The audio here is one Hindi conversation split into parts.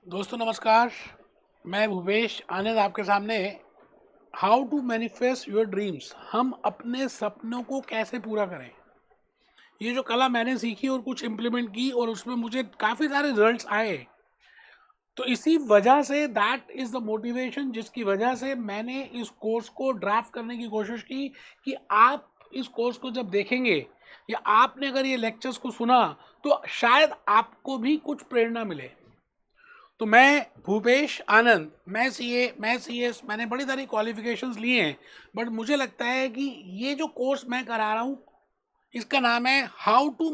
दोस्तों नमस्कार। मैं भूपेश आनंद आपके सामने how to manifest your dreams, हम अपने सपनों को कैसे पूरा करें, ये जो कला मैंने सीखी और कुछ इम्प्लीमेंट की और उसमें मुझे काफ़ी सारे रिजल्ट्स आए। तो इसी वजह say that is the motivation जिसकी वजह से मैंने इस कोर्स को ड्राफ्ट करने की कोशिश की कि आप इस कोर्स को जब देखेंगे या आपने अगर ये लेक्चर्स को सुना तो शायद आपको भी कुछ प्रेरणा मिले। तो मैं भूपेश आनंद, मैं सीए मैंने बड़ी सारी क्वालिफिकेशंस लिए हैं, बट मुझे लगता है कि ये जो कोर्स मैं करा रहा हूँ इसका नाम है how to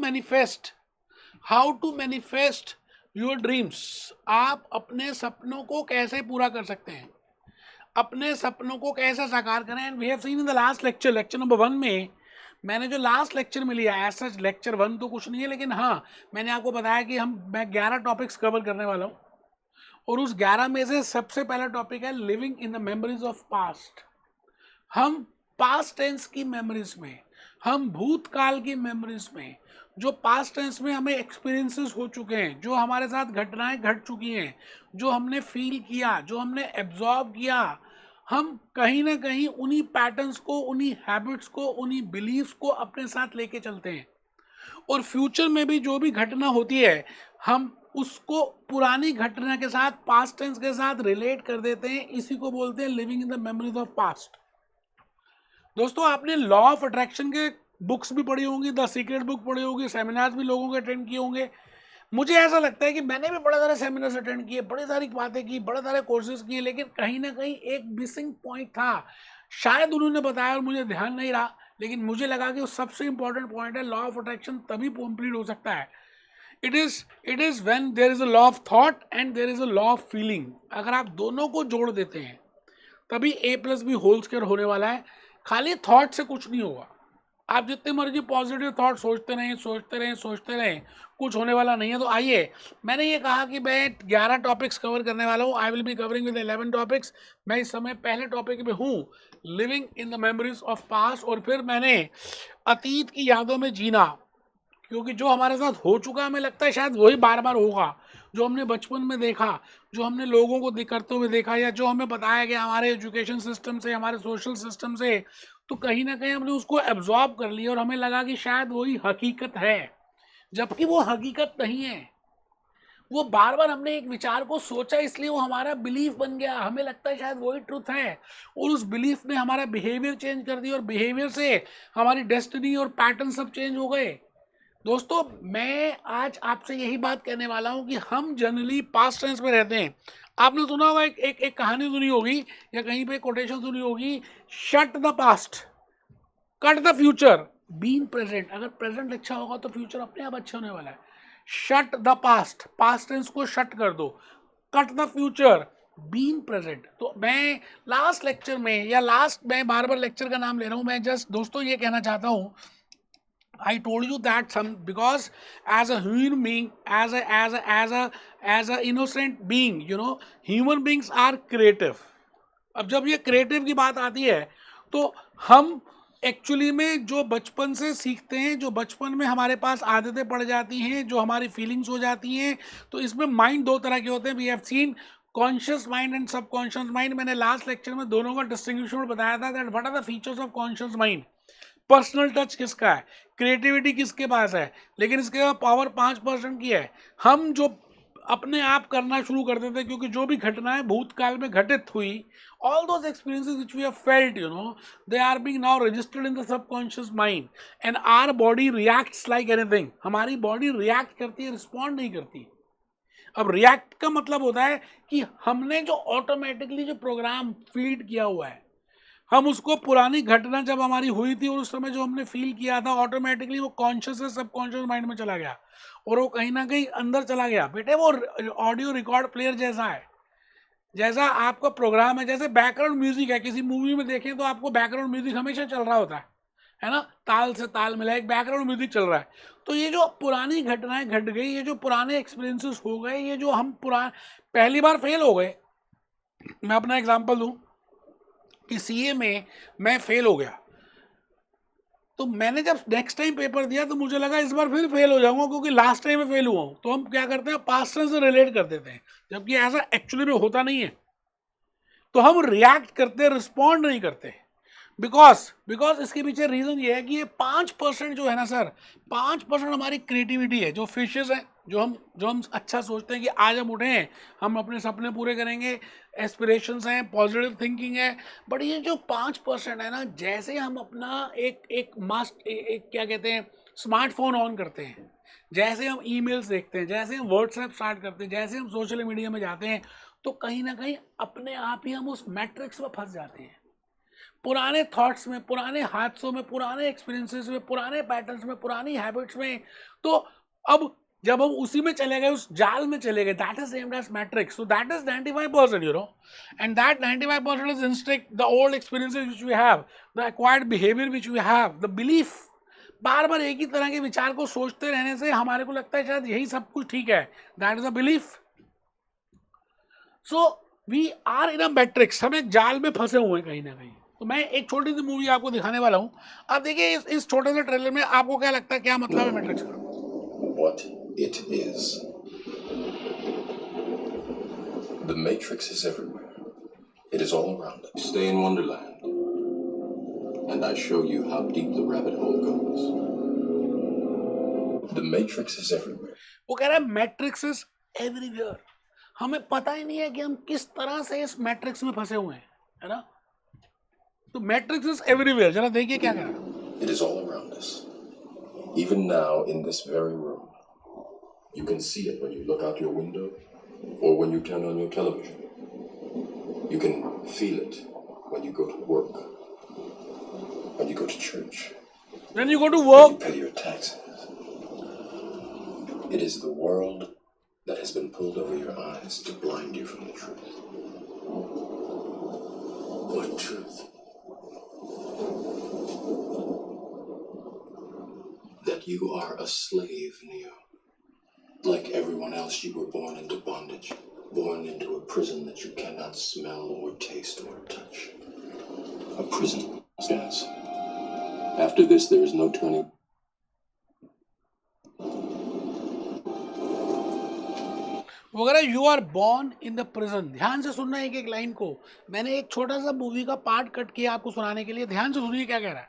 manifest your dreams. आप अपने सपनों को कैसे पूरा कर सकते हैं, अपने सपनों को कैसे साकार करें। And we have seen in the last lecture number 1 में मैंने जो लास्ट लेक्चर में लिया, ऐसा लेक्चर 1 तो कुछ नहीं है, लेकिन हाँ मैंने आपको बताया कि मैं 11 टॉपिक्स कवर करने वाला हूँ और उस 11 में से सबसे पहला टॉपिक है living in the memories of past. हम पास्ट टेंस की मेमोरीज में, हम भूतकाल की मेमोरीज में, जो पास्ट टेंस में हमें एक्सपीरियंसेस हो चुके हैं, जो हमारे साथ घटनाएं घट चुकी हैं, जो हमने फील किया, जो हमने एब्जॉर्ब किया, हम कहीं ना कहीं उन्हीं पैटर्न्स को, उन्हीं हैबिट्स को, उन्हीं बिलीफ्स को अपने साथ लेके चलते हैं। और फ्यूचर में भी जो भी घटना होती है हम उसको पुरानी घटना के साथ, पास्ट टेंस के साथ रिलेट कर देते हैं। इसी को बोलते हैं living in the memories of past. दोस्तों आपने लॉ ऑफ अट्रैक्शन के बुक्स भी पढ़ी होंगी, द सीक्रेट बुक पढ़ी होगी, सेमिनार्स भी लोगों के अटेंड किए होंगे। मुझे ऐसा लगता है कि मैंने भी बड़े सारे सेमिनार्स अटेंड किए, बड़ी सारी बातें की, बड़े सारे कोर्सेज किए, लेकिन कहीं ना कहीं एक मिसिंग पॉइंट था। शायद उन्होंने बताया और मुझे ध्यान नहीं रहा, लेकिन मुझे लगा कि वो सबसे इंपॉर्टेंट पॉइंट है। लॉ ऑफ अट्रैक्शन तभी कंप्लीट हो सकता है, it is when there is a law of thought and there is a law of feeling. अगर आप दोनों को जोड़ देते हैं तभी A plus B whole square होने वाला है। खाली थॉट से कुछ नहीं होगा। आप जितने मर्जी पॉजिटिव थॉट सोचते रहें, सोचते रहें, सोचते रहें, कुछ होने वाला नहीं है। तो आइए, मैंने ये कहा कि मैं 11 टॉपिक्स कवर करने वाला हूँ। I will be covering with 11 topics. मैं इस समय पहले टॉपिक में हूँ, living in the memories of past. और फिर मैंने अतीत की यादों में जीना, क्योंकि जो हमारे साथ हो चुका हमें लगता है शायद वही बार बार होगा। जो हमने बचपन में देखा, जो हमने लोगों को करते हुए देखा, या जो हमें बताया गया हमारे एजुकेशन सिस्टम से, हमारे सोशल सिस्टम से, तो कहीं ना कहीं हमने उसको एब्जॉर्ब कर लिया और हमें लगा कि शायद वही हकीकत है, जबकि वो हकीकत नहीं है। वो बार बार हमने एक विचार को सोचा इसलिए वो हमारा बिलीफ बन गया, हमें लगता है शायद वही ट्रुथ है, और उस बिलीफ ने हमारा बिहेवियर चेंज कर दिया और बिहेवियर से हमारी डेस्टिनी और पैटर्न सब चेंज हो गए। दोस्तों मैं आज आपसे यही बात कहने वाला हूं कि हम जनरली पास्ट टेंस में रहते हैं। आपने सुना होगा, एक कहानी सुनी होगी या कहीं पे कोटेशन सुनी होगी, shut the past cut the future, be in present. अगर प्रेजेंट अच्छा होगा तो फ्यूचर अपने आप अच्छा होने वाला है। Shut the past, past tense को शट कर दो, cut the future, be in present. तो मैं लास्ट लेक्चर में, या लास्ट, मैं बार बार लेक्चर का नाम ले रहा हूं, मैं जस्ट दोस्तों ये कहना चाहता हूं, I told you that some, because as a human being, as a innocent being, human beings are creative. अब जब ये क्रिएटिव की बात आती है तो हम एक्चुअली में जो बचपन से सीखते हैं, जो बचपन में हमारे पास आदतें पड़ जाती हैं, जो हमारी फीलिंग्स हो जाती हैं, तो इसमें माइंड दो तरह के होते हैं। We have seen conscious mind and subconscious mind. मैंने लास्ट लेक्चर में दोनों का डिस्टिंग्विशन बताया था, that what are the features of conscious mind. Personal touch किसका है, क्रिएटिविटी किसके पास है, लेकिन इसके बाद पावर 5% की है। हम जो अपने आप करना शुरू कर देते हैं, क्योंकि जो भी घटनाएं भूतकाल में घटित हुई, all those experiences which we have felt, they are being now registered in the subconscious mind and our body reacts like anything। हमारी बॉडी रिएक्ट करती है, रिस्पॉन्ड नहीं करती। अब रिएक्ट का मतलब होता है कि हमने जो ऑटोमेटिकली जो प्रोग्राम फीड किया हुआ है, हम उसको पुरानी घटना जब हमारी हुई थी और उस समय जो हमने फील किया था, ऑटोमेटिकली वो कॉन्शियस से सबकॉन्शियस माइंड में चला गया और वो कहीं ना कहीं अंदर चला गया। बेटे वो ऑडियो रिकॉर्ड प्लेयर जैसा है, जैसा आपका प्रोग्राम है, जैसे बैकग्राउंड म्यूजिक है। किसी मूवी में देखें तो आपको बैकग्राउंड म्यूजिक हमेशा चल रहा होता है ना, ताल से ताल मिला एक बैकग्राउंड म्यूजिक चल रहा है। तो ये जो पुरानी घटनाएं घट गई, ये जो पुराने एक्सपीरियंसेस हो गए, ये जो हम पहली बार फेल हो गए। मैं अपना एग्जाम्पल दूं कि सीए में मैं फेल हो गया, तो मैंने जब नेक्स्ट टाइम पेपर दिया तो मुझे लगा इस बार फिर फेल हो जाऊंगा, क्योंकि लास्ट टाइम में फेल हुआ हूँ। तो हम क्या करते हैं, पास्ट टेंस से रिलेट कर देते हैं, जबकि ऐसा एक्चुअली में होता नहीं है। तो हम रिएक्ट करते, रिस्पॉन्ड नहीं करते। बिकॉज इसके पीछे रीजन ये है कि ये 5% जो है ना सर, 5% हमारी क्रिएटिविटी है, जो फिशेस है, जो हम अच्छा सोचते हैं कि आज हम उठे हैं, हम अपने सपने पूरे करेंगे, एस्पिरेशंस हैं, पॉजिटिव थिंकिंग है। बट ये जो 5% है ना, जैसे हम अपना एक क्या कहते हैं, स्मार्टफोन ऑन करते हैं, जैसे हम ईमेल्स देखते हैं, जैसे हम व्हाट्सएप स्टार्ट करते हैं, जैसे हम सोशल मीडिया में जाते हैं, तो कहीं ना कहीं अपने आप ही हम उस मैट्रिक्स में फंस जाते हैं, पुराने थॉट्स में, पुराने हादसों में, पुराने एक्सपीरियंसेस में, पुराने पैटर्न्स में, पुरानी हैबिट्स में। तो अब जब हम उसी में चले गए, उस जाल में चले गए, that is named as matrix. So that is 95%, you know, and that 95% is instruct the old experiences which we have, the acquired behaviour which we have, the belief. बार बार एक ही तरह के विचार को सोचते रहने से हमारे को लगता है शायद यही सब कुछ ठीक है, that is a belief. So we are in a matrix, हम एक जाल में फंसे हुए हैं कहीं ना कहीं। तो मैं एक छोटी सी मूवी आपको दिखाने वाला हूँ। आप देखिए इस छोटे से ट्रेलर में आपको क्या लगता है, क्या मतलब है मैट्रिक्स का? What it is. The Matrix is everywhere. It is all around us. Stay in Wonderland, and I show you how deep the rabbit hole goes. The Matrix is everywhere. वो कह रहा है मैट्रिक्स इज एवरीवेयर। हमें पता ही नहीं है कि हम किस तरह से इस मैट्रिक्स में फंसे हुए हैं, है ना? तो मैट्रिक्स इज एवरीवेयर, जरा देखिए क्या कह रहा है। It is all around us. Even now, in this very room. You can see it when you look out your window or when you turn on your television. You can feel it when you go to work, when you go to church, When you go to when work, you pay your taxes. It is the world that has been pulled over your eyes to blind you from the truth. What truth? That you are a slave, Neo. Like everyone else, you were born into bondage, born into a prison that you cannot smell or taste or touch. A prison stands. After this, there is no turning. वो कह रहा है you are born in the prison. ध्यान से सुनना एक एक लाइन को, मैंने एक छोटा सा मूवी का पार्ट कट किया आपको सुनाने के लिए, ध्यान से सुनिए क्या कह रहा है।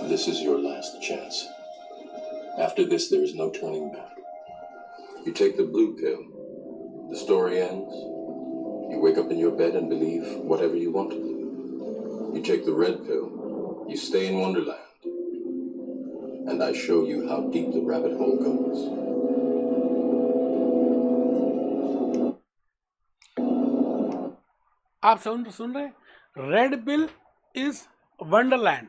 This is your last chance. After this, there is no turning back. You take the blue pill. The story ends. You wake up in your bed and believe whatever you want to believe. You take the red pill. You stay in Wonderland. And I show you how deep the rabbit hole goes. आप सुन रहे, red pill is Wonderland,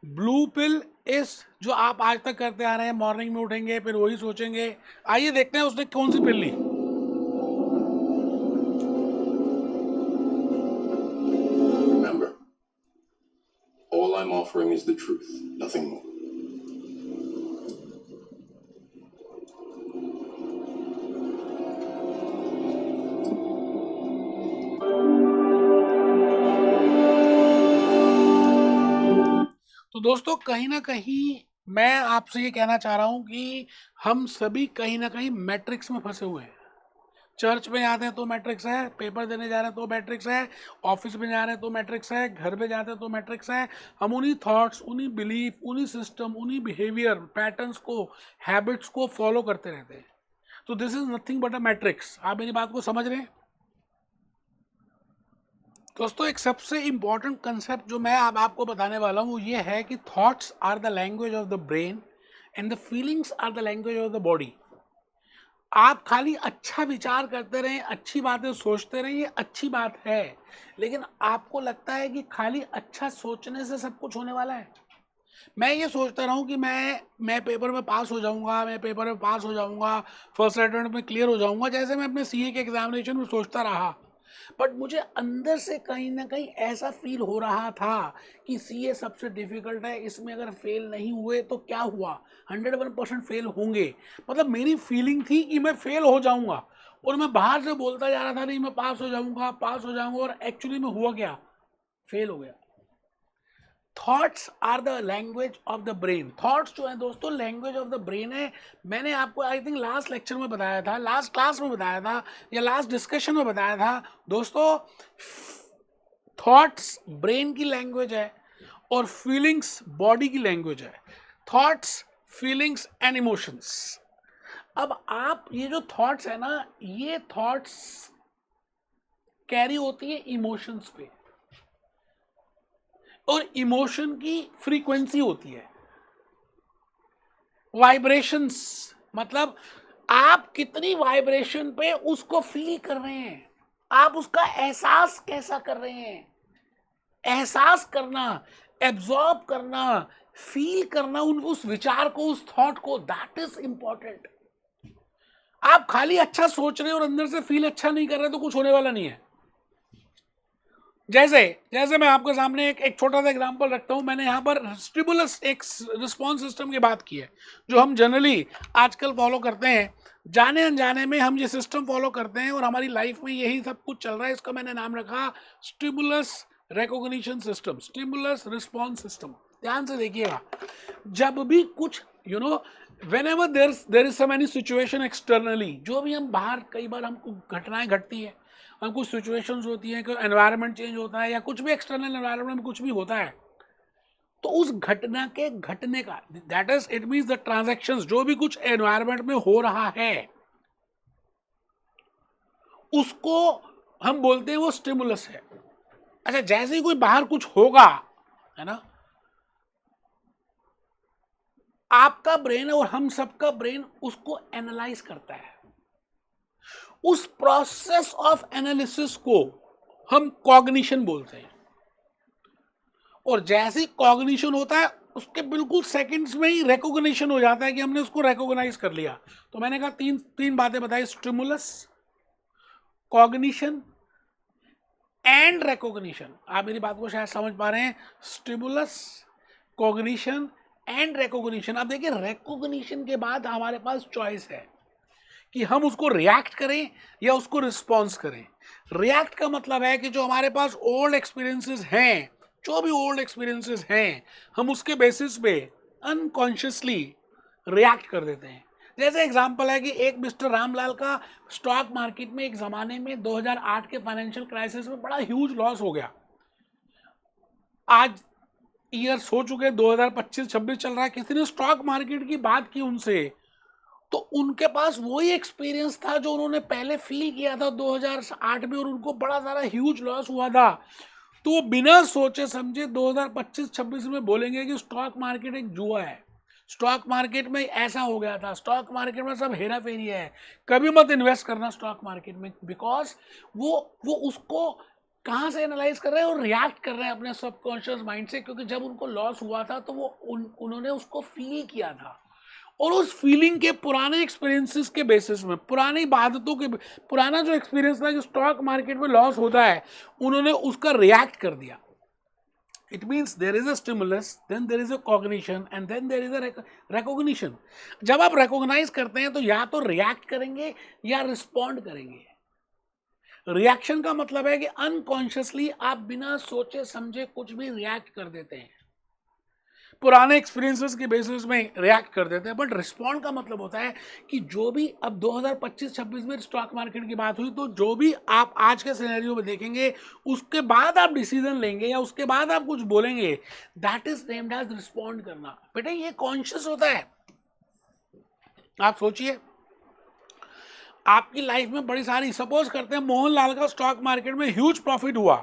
blue pill is जो आप आज तक करते आ रहे हैं, मॉर्निंग में उठेंगे फिर वही सोचेंगे। आइए देखते हैं उसने कौन सी पिल ली। Remember, all I'm offering is the truth, nothing more. तो दोस्तों कहीं ना कहीं मैं आपसे ये कहना चाह रहा हूँ कि हम सभी कहीं ना कहीं मैट्रिक्स में फंसे हुए हैं। चर्च में जाते हैं तो मैट्रिक्स है, पेपर देने जा रहे हैं तो मैट्रिक्स है, ऑफिस में जा रहे हैं तो मैट्रिक्स है, घर पे जाते हैं तो मैट्रिक्स है। हम उन्हीं थॉट्स, उन्हीं बिलीफ, उन्हीं सिस्टम, उन्हीं बिहेवियर पैटर्न्स को, हैबिट्स को फॉलो करते रहते हैं। तो this is nothing but a matrix. आप मेरी बात को समझ रहे हैं दोस्तों? एक सबसे इंपॉर्टेंट कंसेप्ट जो मैं अब आपको बताने वाला हूँ वो ये है कि thoughts are the language of the brain and the feelings are the language of the body. आप खाली अच्छा विचार करते रहें, अच्छी बातें सोचते रहें, ये अच्छी बात है, लेकिन आपको लगता है कि खाली अच्छा सोचने से सब कुछ होने वाला है? मैं ये सोचता रहा हूँ कि मैं पेपर में पास हो जाऊंगा, मैं पेपर में पास हो जाऊंगा, फर्स्ट अटेम्प्ट में क्लियर हो जाऊंगा, जैसे मैं अपने सीए के एग्जामिनेशन में सोचता रहा। बट मुझे अंदर से कहीं ना कहीं ऐसा फील हो रहा था कि सीए सबसे डिफिकल्ट है, इसमें अगर फेल नहीं हुए तो क्या हुआ, 101% फेल होंगे। मतलब मेरी फीलिंग थी कि मैं फेल हो जाऊंगा, और मैं बाहर से बोलता जा रहा था नहीं मैं पास हो जाऊंगा, पास हो जाऊंगा, और एक्चुअली में हुआ क्या, फेल हो गया। Thoughts are the language of the brain. Thoughts जो है दोस्तों लैंग्वेज ऑफ द ब्रेन है। मैंने आपको आई थिंक लास्ट लेक्चर में बताया था, लास्ट क्लास में बताया था, या लास्ट डिस्कशन में बताया था दोस्तों, थॉट्स ब्रेन की लैंग्वेज है और फीलिंग्स बॉडी की लैंग्वेज है। Thoughts, feelings and emotions. अब आप ये जो थॉट्स है ना, ये थॉट्स कैरी होती है इमोशंस पे, और इमोशन की फ्रीक्वेंसी होती है वाइब्रेशंस। मतलब आप कितनी वाइब्रेशन पे उसको फील कर रहे हैं, आप उसका एहसास कैसा कर रहे हैं। एहसास करना, एब्जॉर्ब करना, फील करना उस विचार को, उस थॉट को, दैट इज इंपॉर्टेंट। आप खाली अच्छा सोच रहे हो और अंदर से फील अच्छा नहीं कर रहे तो कुछ होने वाला नहीं है। जैसे जैसे मैं आपके सामने एक छोटा सा एग्जांपल रखता हूं। मैंने यहाँ पर स्टिमुलस एक रिस्पॉन्स सिस्टम की बात की है, जो हम जनरली आजकल फॉलो करते हैं। जाने अनजाने में हम ये सिस्टम फॉलो करते हैं और हमारी लाइफ में यही सब कुछ चल रहा है। इसका मैंने नाम रखा stimulus recognition system, stimulus response system. ध्यान से देखिएगा, जब भी कुछ whenever there is some any situation externally, जो भी हम बाहर, कई बार हमको घटनाएं घटती है, हम कुछ सिचुएशंस होती हैं, कोई एनवायरनमेंट चेंज होता है या कुछ भी एक्सटर्नल एनवायरनमेंट में कुछ भी होता है, तो उस घटना के घटने का, that is it means the transactions, जो भी कुछ एनवायरनमेंट में हो रहा है उसको हम बोलते हैं वो स्टिमुलस है। अच्छा, जैसे ही कोई बाहर कुछ होगा, है ना, आपका ब्रेन और हम सबका ब्रेन उसको एनालाइज करता है। उस प्रोसेस ऑफ एनालिसिस को हम कॉग्निशन बोलते हैं। और जैसे ही कॉग्निशन होता है उसके बिल्कुल सेकंड्स में ही रिकॉग्निशन हो जाता है कि हमने उसको रिकॉग्नाइज कर लिया। तो मैंने कहा तीन बातें बताई, स्टिमुलस, कॉग्निशन एंड रिकॉग्निशन। आप मेरी बात को शायद समझ पा रहे हैं। Stimulus, cognition and recognition. अब देखिए, रिकॉग्निशन के बाद हमारे पास चॉइस है कि हम उसको रिएक्ट करें या उसको रिस्पॉन्स करें। रिएक्ट का मतलब है कि जो हमारे पास ओल्ड एक्सपीरियंसेस हैं, जो भी ओल्ड एक्सपीरियंसेस हैं, हम उसके बेसिस पे अनकॉन्शियसली रिएक्ट कर देते हैं। जैसे एग्जांपल है कि एक मिस्टर रामलाल का स्टॉक मार्केट में एक ज़माने में 2008 के फाइनेंशियल क्राइसिस में बड़ा ह्यूज लॉस हो गया। आज ईयर्स हो चुके, 2025-26 चल रहा है, किसी ने स्टॉक मार्केट की बात की उनसे, तो उनके पास वही एक्सपीरियंस था जो उन्होंने पहले फील किया था 2008 में, और उनको बड़ा सारा ह्यूज लॉस हुआ था। तो वो बिना सोचे समझे 2025-26 में बोलेंगे कि स्टॉक मार्केट एक जुआ है, स्टॉक मार्केट में ऐसा हो गया था, स्टॉक मार्केट में सब हेरा फेरी है, कभी मत इन्वेस्ट करना स्टॉक मार्केट में। बिकॉज वो उसको कहाँ से एनालाइज कर रहे हैं और रिएक्ट कर रहे हैं अपने सबकॉन्शियस माइंड से, क्योंकि जब उनको लॉस हुआ था तो वो उन्होंने उसको फील किया था, और उस फीलिंग के पुराने एक्सपीरियंसेस के बेसिस में, पुरानी आदतों के, पुराना जो एक्सपीरियंस था कि स्टॉक मार्केट में लॉस होता है, उन्होंने उसका रिएक्ट कर दिया। It means there is a stimulus, then there is a cognition and then there is a recognition. जब आप रिकॉग्नाइज करते हैं तो या तो रिएक्ट करेंगे या रिस्पॉन्ड करेंगे। रिएक्शन का मतलब है कि अनकॉन्शियसली आप बिना सोचे समझे कुछ भी रिएक्ट कर देते हैं, पुराने एक्सपीरियंसेस के बेसिस में रिएक्ट कर देते हैं। बट रिस्पॉन्ड का मतलब होता है कि जो भी अब 2025-26 में स्टॉक मार्केट की बात हुई, तो जो भी आप आज के सिनेरियो में देखेंगे, उसके बाद आप डिसीजन लेंगे या उसके बाद आप कुछ बोलेंगे, that is named as respond करना। बेटा ये कॉन्शियस होता है। आप सोचिए, आपकी लाइफ में बड़ी सारी, सपोज करते हैं मोहनलाल का स्टॉक मार्केट में ह्यूज प्रॉफिट हुआ।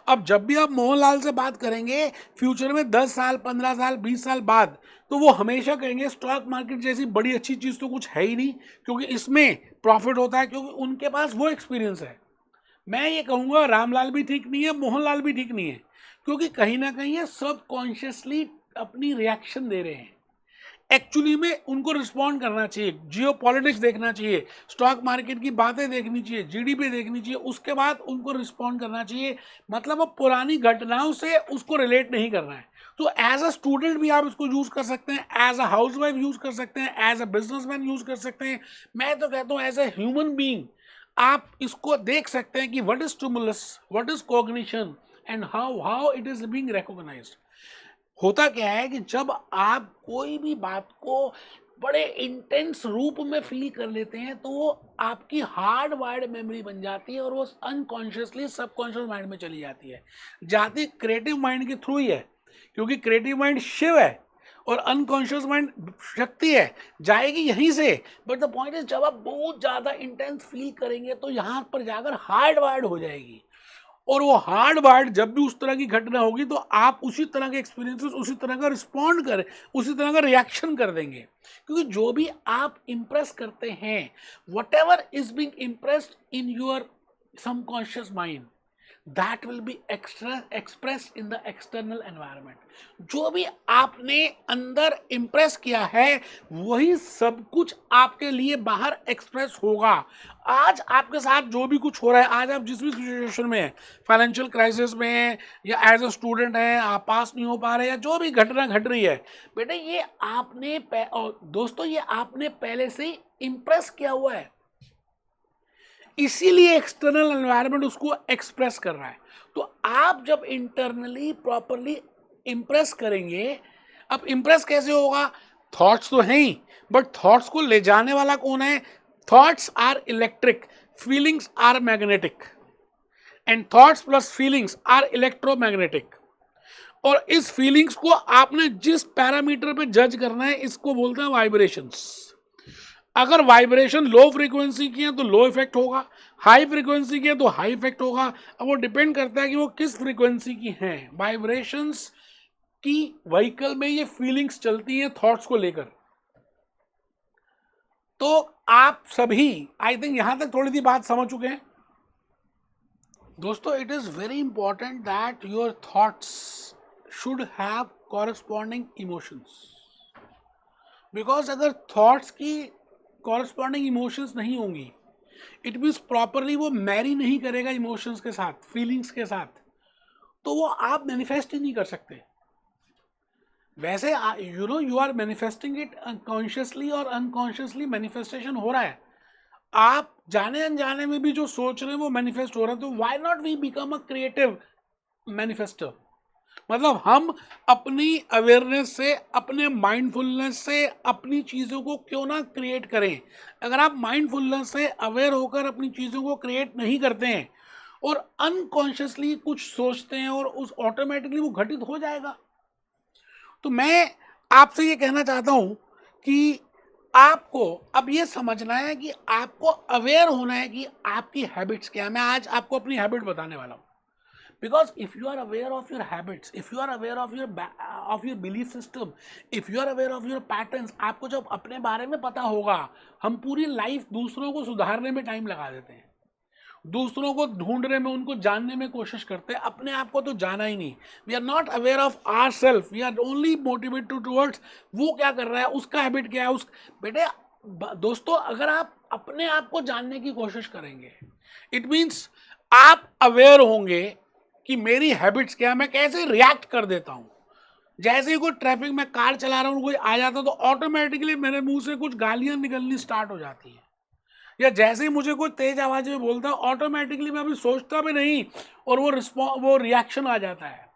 अब जब भी आप मोहनलाल से बात करेंगे फ्यूचर में 10 साल, 15 साल, 20 साल बाद, तो वो हमेशा कहेंगे स्टॉक मार्केट जैसी बड़ी अच्छी चीज़ तो कुछ है ही नहीं, क्योंकि इसमें प्रॉफिट होता है, क्योंकि उनके पास वो एक्सपीरियंस है। मैं ये कहूँगा रामलाल भी ठीक नहीं है, मोहनलाल भी ठीक नहीं है, क्योंकि कहीं ना कहीं ये सब कॉन्शियसली अपनी रिएक्शन दे रहे हैं। एक्चुअली में उनको रिस्पॉन्ड करना चाहिए, जियो पॉलिटिक्स देखना चाहिए, स्टॉक मार्केट की बातें देखनी चाहिए, जीडीपी देखनी चाहिए, उसके बाद उनको रिस्पॉन्ड करना चाहिए। मतलब वो पुरानी घटनाओं से उसको रिलेट नहीं करना है। तो एज अ स्टूडेंट भी आप इसको यूज़ कर सकते हैं, as a housewife use कर सकते हैं, एज अ बिजनेसमैन यूज़ कर सकते हैं। मैं तो कहता हूँ एज अ ह्यूमन बीइंग आप इसको देख सकते हैं कि what is stimulus, what is cognition and how it is being recognised. होता क्या है कि जब आप कोई भी बात को बड़े इंटेंस रूप में फील कर लेते हैं तो वो आपकी हार्ड वायर्ड मेमोरी बन जाती है और वो अनकॉन्शियसली सबकॉन्शियस माइंड में चली जाती है, जाती क्रिएटिव माइंड के थ्रू ही है, क्योंकि क्रिएटिव माइंड शिव है और अनकॉन्शियस माइंड शक्ति है, जाएगी यहीं से। बट द पॉइंट इज जब आप बहुत ज़्यादा इंटेंस फील करेंगे तो यहाँ पर जाकर हार्ड वायर्ड हो जाएगी, और वो हार्ड वार्ड जब भी उस तरह की घटना होगी तो आप उसी तरह के एक्सपीरियंसेस, उसी तरह का रिस्पॉन्ड करें, उसी तरह का रिएक्शन कर देंगे, क्योंकि जो भी आप इम्प्रेस करते हैं, what ever is being impressed in your subconscious mind, that will be expressed in the external environment. जो भी आपने अंदर इम्प्रेस किया है वही सब कुछ आपके लिए बाहर एक्सप्रेस होगा। आज आपके साथ जो भी कुछ हो रहा है, आज आप जिस भी सिचुएशन में हैं, फाइनेंशियल क्राइसिस में हैं या एज अ स्टूडेंट हैं, आप पास नहीं हो पा रहे, या जो भी घटना घट रही है, बेटे ये आपने और दोस्तों ये आपने पहले से ही इम्प्रेस किया हुआ है, इसीलिए एक्सटर्नल एनवायरनमेंट उसको एक्सप्रेस कर रहा है। तो आप जब इंटरनली प्रॉपरली इम्प्रेस करेंगे, अब इम्प्रेस कैसे होगा? थॉट्स तो हैं ही, बट थॉट्स को ले जाने वाला कौन है? Thoughts are electric, feelings are magnetic, and thoughts plus feelings are electromagnetic. और इस फीलिंग्स को आपने जिस पैरामीटर पे जज करना है, इसको बोलते हैं वाइब्रेशंस। अगर वाइब्रेशन लो फ्रीक्वेंसी की है तो लो इफेक्ट होगा, हाई फ्रीक्वेंसी की है तो हाई इफेक्ट होगा। अब वो डिपेंड करता है कि वो किस फ्रीक्वेंसी की हैं। वाइब्रेशंस की व्हीकल में ये फीलिंग्स चलती हैं थॉट्स को लेकर। तो आप सभी आई थिंक यहां तक थोड़ी सी बात समझ चुके हैं दोस्तों। It is very important that your thoughts should have corresponding emotions, because अगर थॉट्स की कॉरेस्पॉन्डिंग इमोशंस नहीं होंगी, इट मीन्स प्रॉपरली वो मैरी नहीं करेगा इमोशंस के साथ, फीलिंग्स के साथ, तो वो आप मैनिफेस्ट ही नहीं कर सकते। वैसे you are manifesting it consciously और अनकॉन्शियसली मैनिफेस्टेशन हो रहा है। आप जाने अनजाने में भी जो सोच रहे हैं वो मैनिफेस्ट हो रहा है। तो why not we become a creative manifester? मतलब हम अपनी अवेयरनेस से, अपने माइंडफुलनेस से अपनी चीज़ों को क्यों ना क्रिएट करें। अगर आप माइंडफुलनेस से अवेयर होकर अपनी चीज़ों को क्रिएट नहीं करते हैं और अनकॉन्शियसली कुछ सोचते हैं और उस ऑटोमेटिकली वो घटित हो जाएगा। तो मैं आपसे ये कहना चाहता हूँ कि आपको अब ये समझना है कि आपको अवेयर होना है कि आपकी हैबिट्स क्या है। मैं आज आपको अपनी हैबिट बताने वाला हूँ। Because if you are aware of your habits, if you are aware of your belief system, if you are aware of your patterns, आपको जब अपने बारे में पता होगा, हम पूरी लाइफ दूसरों को सुधारने में टाइम लगा देते हैं, दूसरों को ढूंढने में, उनको जानने में कोशिश करते हैं, अपने आप को तो जाना ही नहीं। We are not aware of our self, we are only motivated towards वो क्या कर रहा है, उसका हैबिट क्या है। उस बेटे दोस्तों, अगर आप अपने आप को जानने की कोशिश करेंगे, इट मीन्स आप अवेयर होंगे कि मेरी हैबिट्स क्या है, मैं कैसे रिएक्ट कर देता हूँ। जैसे ही कोई ट्रैफिक में कार चला रहा हूँ, कोई आ जाता तो ऑटोमेटिकली मेरे मुंह से कुछ गालियाँ निकलनी स्टार्ट हो जाती हैं, या जैसे ही मुझे कोई तेज आवाज में बोलता है ऑटोमेटिकली मैं अभी सोचता भी नहीं और वो रिएक्शन आ जाता है।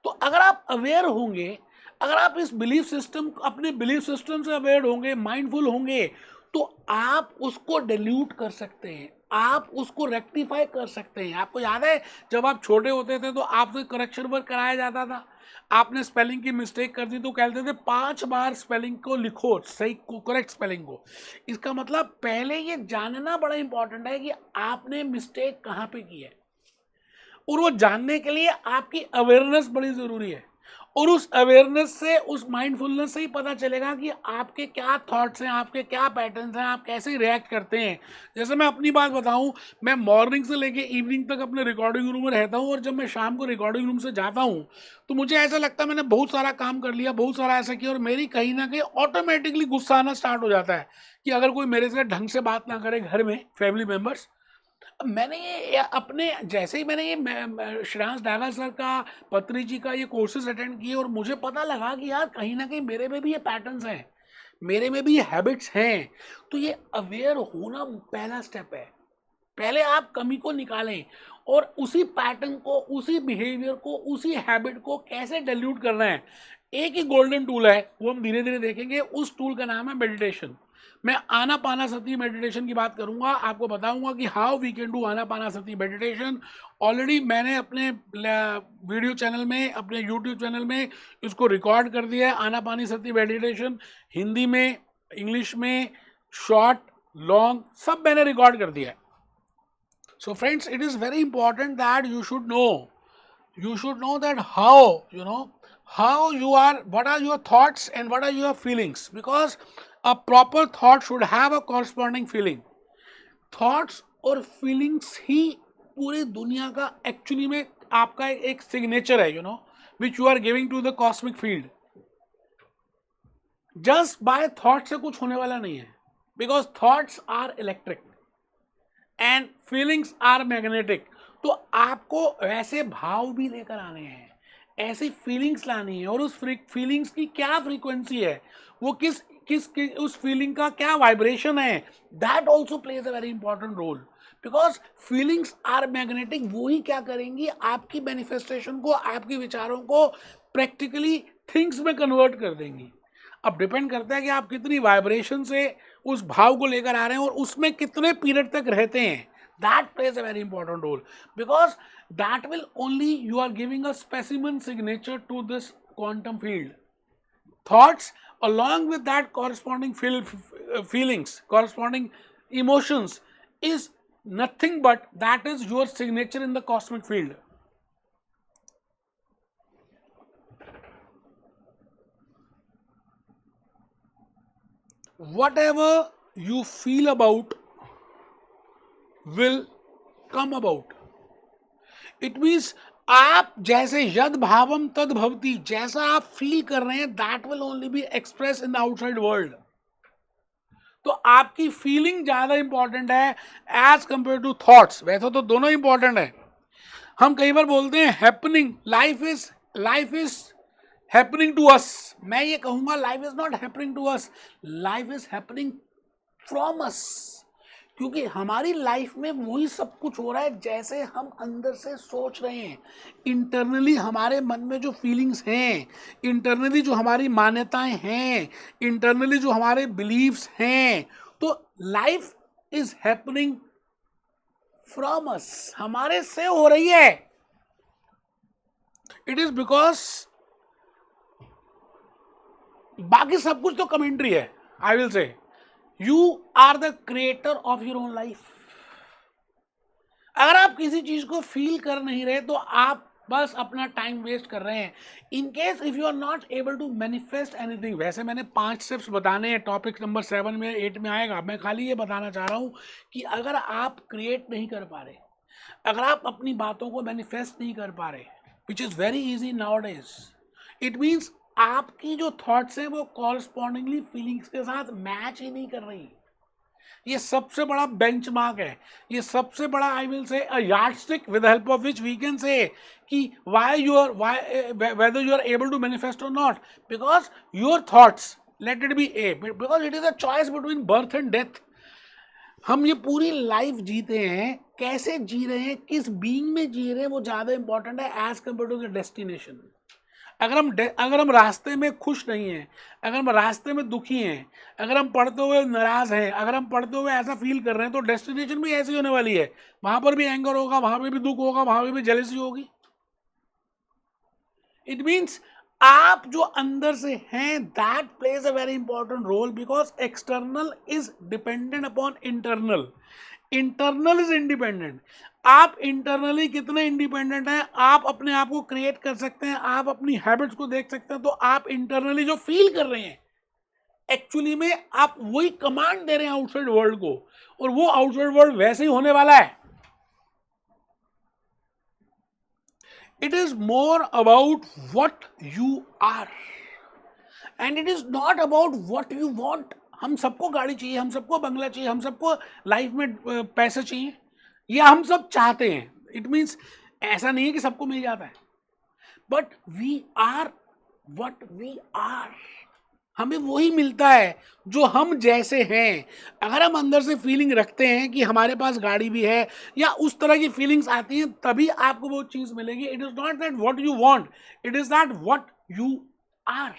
तो अगर आप अवेयर होंगे, अगर आप इस बिलीफ सिस्टम, अपने बिलीफ सिस्टम से अवेयर होंगे, माइंडफुल होंगे, तो आप उसको डिल्यूट कर सकते हैं, आप उसको रेक्टिफाई कर सकते हैं। आपको याद है जब आप छोटे होते थे तो आपसे करेक्शन वर्क कराया जाता था, आपने स्पेलिंग की मिस्टेक कर दी तो कहते थे 5 बार स्पेलिंग को लिखो, सही करेक्ट स्पेलिंग को। इसका मतलब पहले ये जानना बड़ा इंपॉर्टेंट है कि आपने मिस्टेक कहाँ पे की है, और वो जानने के लिए आपकी अवेयरनेस बड़ी ज़रूरी है। और उस अवेयरनेस से, उस माइंडफुलनेस से ही पता चलेगा कि आपके क्या थॉट्स हैं, आपके क्या पैटर्न्स हैं, आप कैसे रिएक्ट करते हैं। जैसे मैं अपनी बात बताऊं, मैं मॉर्निंग से लेके इवनिंग तक अपने रिकॉर्डिंग रूम में रहता हूं, और जब मैं शाम को रिकॉर्डिंग रूम से जाता हूं तो मुझे ऐसा लगता है मैंने बहुत सारा काम कर लिया, बहुत सारा ऐसा किया, और मेरी कहीं ना कहीं ऑटोमेटिकली गुस्सा आना स्टार्ट हो जाता है कि अगर कोई मेरे से ढंग से बात ना करे घर में, फैमिली मेम्बर्स। मैंने ये अपने, जैसे ही मैंने ये श्रेयांश डागा सर का, पत्री जी का ये कोर्सेज अटेंड किए, और मुझे पता लगा कि यार कहीं ना कहीं मेरे में भी ये पैटर्न्स हैं, मेरे में भी ये हैबिट्स हैं। तो ये अवेयर होना पहला स्टेप है। पहले आप कमी को निकालें और उसी पैटर्न को, उसी बिहेवियर को, उसी हैबिट को कैसे डाइल्यूट करना है। एक ही गोल्डन टूल है, वो हम धीरे धीरे देखेंगे। उस टूल का नाम है मेडिटेशन। मैं आनापानासती मेडिटेशन की बात करूंगा, आपको बताऊंगा कि how we can do Anapanasati meditation. Already मैंने अपने वीडियो चैनल में, अपने यूट्यूब चैनल में इसको रिकॉर्ड कर दिया है। आनापानासती मेडिटेशन हिंदी में, इंग्लिश में, शॉर्ट, लॉन्ग, सब मैंने रिकॉर्ड कर दिया है। So friends, it is very important that you should know that how you are, what are your thoughts and what are your feelings, because a proper thought should have a corresponding feeling. Thoughts और feelings ही पूरी दुनिया का एक्चुअली में आपका एक सिग्नेचर है, which you are giving to the cosmic field. Just by thought से कुछ होने वाला नहीं है, because thoughts are electric and feelings are magnetic. तो आपको ऐसे भाव भी लेकर आने हैं, ऐसी फीलिंग्स लानी है, और उस फीलिंग्स की क्या फ्रीक्वेंसी है, वो किस उस फीलिंग का क्या वाइब्रेशन है, that also plays a very important role, because feelings are magnetic. वो ही क्या करेंगी, आपकी मैनिफेस्टेशन को, आपके विचारों को प्रैक्टिकली थिंग्स में कन्वर्ट कर देंगी। अब डिपेंड करता है कि आप कितनी वाइब्रेशन से उस भाव को लेकर आ रहे हैं और उसमें कितने पीरियड तक रहते हैं। That plays a very important role, because that will only, you are giving a specimen signature to this quantum field. Thoughts along with that corresponding feelings, corresponding emotions is nothing but that is your signature in the cosmic field. Whatever you feel about will come about. It means आप जैसे यद भावम तद भवति, जैसा आप फील कर रहे हैं that will only be express in the outside world. तो आपकी फीलिंग ज्यादा इंपॉर्टेंट है एज कंपेयर टू थॉट्स। वैसे तो दोनों इंपॉर्टेंट है। हम कई बार बोलते हैं happening, life is happening to us. मैं ये कहूंगा life is not happening to us, life is happening from us. क्योंकि हमारी लाइफ में वही सब कुछ हो रहा है जैसे हम अंदर से सोच रहे हैं। इंटरनली हमारे मन में जो फीलिंग्स हैं, इंटरनली जो हमारी मान्यताएं हैं, इंटरनली जो हमारे बिलीव्स हैं, तो लाइफ इज हैपनिंग फ्रॉम अस, हमारे से हो रही है। इट इज बिकॉज बाकी सब कुछ तो कमेंट्री है। I will say you are the creator of your own life. अगर आप किसी चीज को फील कर नहीं रहे तो आप बस अपना टाइम वेस्ट कर रहे हैं। In case if you are not able to manifest anything, वैसे मैंने 5 स्टेप्स बताने हैं, टॉपिक नंबर 7 में 8 में आएगा। मैं खाली ये बताना चाह रहा हूं कि अगर आप क्रिएट नहीं कर पा रहे, अगर आप अपनी बातों को मैनिफेस्ट नहीं कर पा रहे, which is very easy nowadays, it means आपकी जो थॉट्स हैं वो कॉरस्पॉन्डिंगली फीलिंग्स के साथ मैच ही नहीं कर रही। ये सबसे बड़ा बेंचमार्क है, ये सबसे बड़ा I will say a yardstick with help of which we can say कि whether you are able to manifest or not, because your thoughts, let it be because it is a choice between birth and death. हम ये पूरी लाइफ जीते हैं, कैसे जी रहे हैं, किस बीइंग में जी रहे हैं, वो ज्यादा इंपॉर्टेंट है as compare to the destination. अगर हम रास्ते में खुश नहीं हैं, अगर हम रास्ते में दुखी हैं, अगर हम पढ़ते हुए नाराज हैं, अगर हम पढ़ते हुए ऐसा फील कर रहे हैं, तो डेस्टिनेशन भी ऐसी होने वाली है। वहां पर भी एंगर होगा, वहां पर भी दुख होगा, वहां पर भी जेलसी होगी। इट मीन्स आप जो अंदर से हैं that plays a very important role, because external is dependent upon internal, internal is independent. आप इंटरनली कितने इंडिपेंडेंट हैं, आप अपने आप को क्रिएट कर सकते हैं, आप अपनी हैबिट्स को देख सकते हैं। तो आप इंटरनली जो फील कर रहे हैं एक्चुअली में आप वही कमांड दे रहे हैं आउटसाइड वर्ल्ड को, और वो आउटसाइड वर्ल्ड वैसे ही होने वाला है। It is more about what you are and it is not about what you want. हम सबको गाड़ी चाहिए, हम सबको बंगला चाहिए, हम सबको लाइफ में पैसे चाहिए, ये हम सब चाहते हैं। इट मीन्स ऐसा नहीं है कि सबको मिल जाता है, but we are what we are. हमें वही मिलता है जो हम जैसे हैं। अगर हम अंदर से फीलिंग रखते हैं कि हमारे पास गाड़ी भी है या उस तरह की फीलिंग्स आती हैं, तभी आपको वो चीज़ मिलेगी। It is not that what you want, it is that what you are.